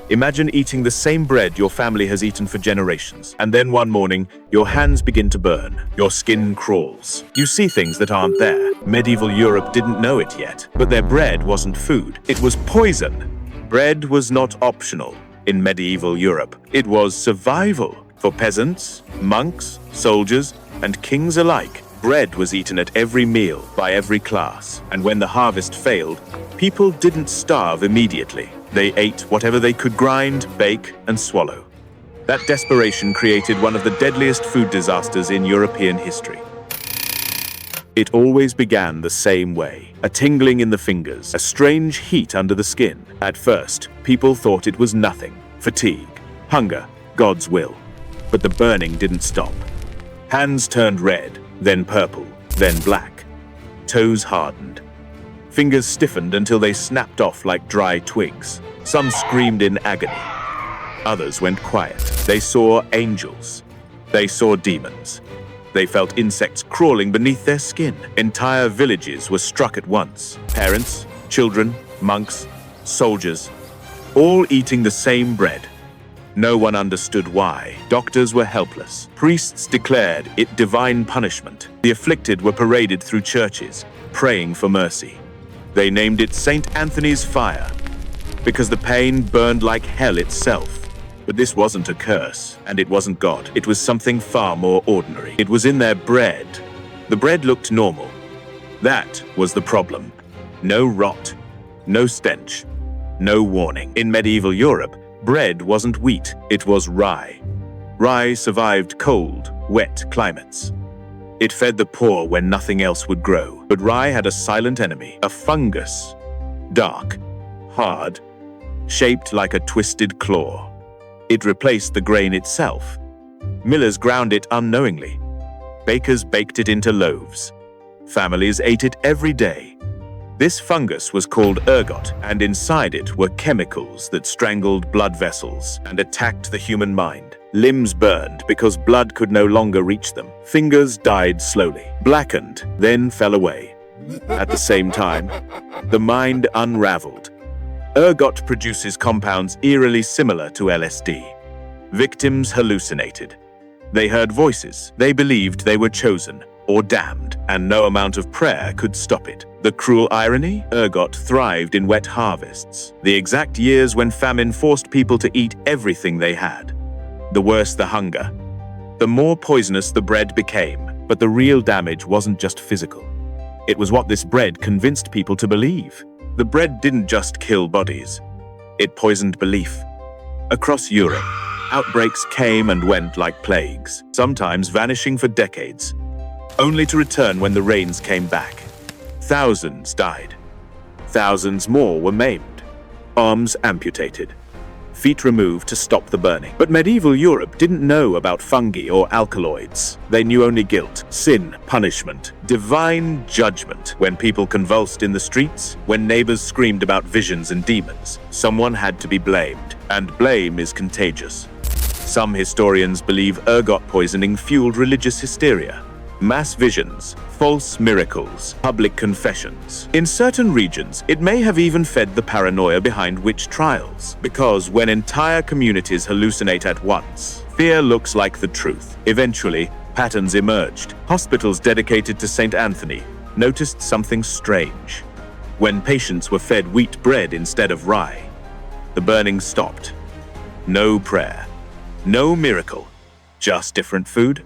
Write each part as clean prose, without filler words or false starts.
Imagine eating the same bread your family has eaten for generations, and then one morning, your hands begin to burn, your skin crawls. You see things that aren't there. Medieval Europe didn't know it yet, but their bread wasn't food. It was poison. Bread was not optional in medieval Europe. It was survival. For peasants, monks, soldiers, and kings alike, bread was eaten at every meal by every class. And when the harvest failed, people didn't starve immediately. They ate whatever they could grind, bake, and swallow. That desperation created one of the deadliest food disasters in European history. It always began the same way. A tingling in the fingers, a strange heat under the skin. At first, people thought it was nothing. Fatigue, hunger, God's will. But the burning didn't stop. Hands turned red, then purple, then black. Toes hardened. Fingers stiffened until they snapped off like dry twigs. Some screamed in agony. Others went quiet. They saw angels. They saw demons. They felt insects crawling beneath their skin. Entire villages were struck at once. Parents, children, monks, soldiers, all eating the same bread. No one understood why. Doctors were helpless. Priests declared it divine punishment. The afflicted were paraded through churches, praying for mercy. They named it St. Anthony's fire because the pain burned like hell itself. But this wasn't a curse, and it wasn't God. It was something far more ordinary. It was in their bread. The bread looked normal. That was the problem. No rot, no stench, no warning. In medieval Europe, bread wasn't wheat, it was rye. Rye survived cold, wet climates. It fed the poor when nothing else would grow. But rye had a silent enemy, a fungus. Dark, hard, shaped like a twisted claw. It replaced the grain itself. Millers ground it unknowingly. Bakers baked it into loaves. Families ate it every day. This fungus was called ergot, and inside it were chemicals that strangled blood vessels and attacked the human mind. Limbs burned because blood could no longer reach them. Fingers died slowly, blackened, then fell away. At the same time, the mind unraveled. Ergot produces compounds eerily similar to LSD. Victims hallucinated. They heard voices. They believed they were chosen or damned, and no amount of prayer could stop it. The cruel irony? Ergot thrived in wet harvests, the exact years when famine forced people to eat everything they had. The worse the hunger, the more poisonous the bread became. But the real damage wasn't just physical. It was what this bread convinced people to believe. The bread didn't just kill bodies. It poisoned belief. Across Europe, outbreaks came and went like plagues, sometimes vanishing for decades, only to return when the rains came back. Thousands died. Thousands more were maimed. Arms amputated. Feet removed to stop the burning. But medieval Europe didn't know about fungi or alkaloids. They knew only guilt, sin, punishment, divine judgment. When people convulsed in the streets, when neighbors screamed about visions and demons, someone had to be blamed, and blame is contagious. Some historians believe ergot poisoning fueled religious hysteria. Mass visions, false miracles, public confessions. In certain regions, it may have even fed the paranoia behind witch trials. Because when entire communities hallucinate at once, fear looks like the truth. Eventually, patterns emerged. Hospitals dedicated to St. Anthony noticed something strange. When patients were fed wheat bread instead of rye, the burning stopped. No prayer, no miracle, just different food.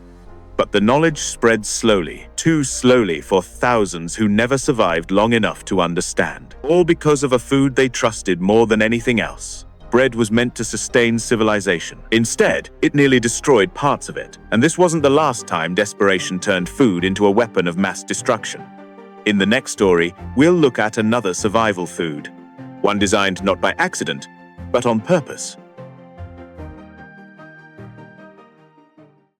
But the knowledge spread slowly, too slowly for thousands who never survived long enough to understand. All because of a food they trusted more than anything else. Bread was meant to sustain civilization. Instead, it nearly destroyed parts of it. And this wasn't the last time desperation turned food into a weapon of mass destruction. In the next story, we'll look at another survival food. One designed not by accident, but on purpose.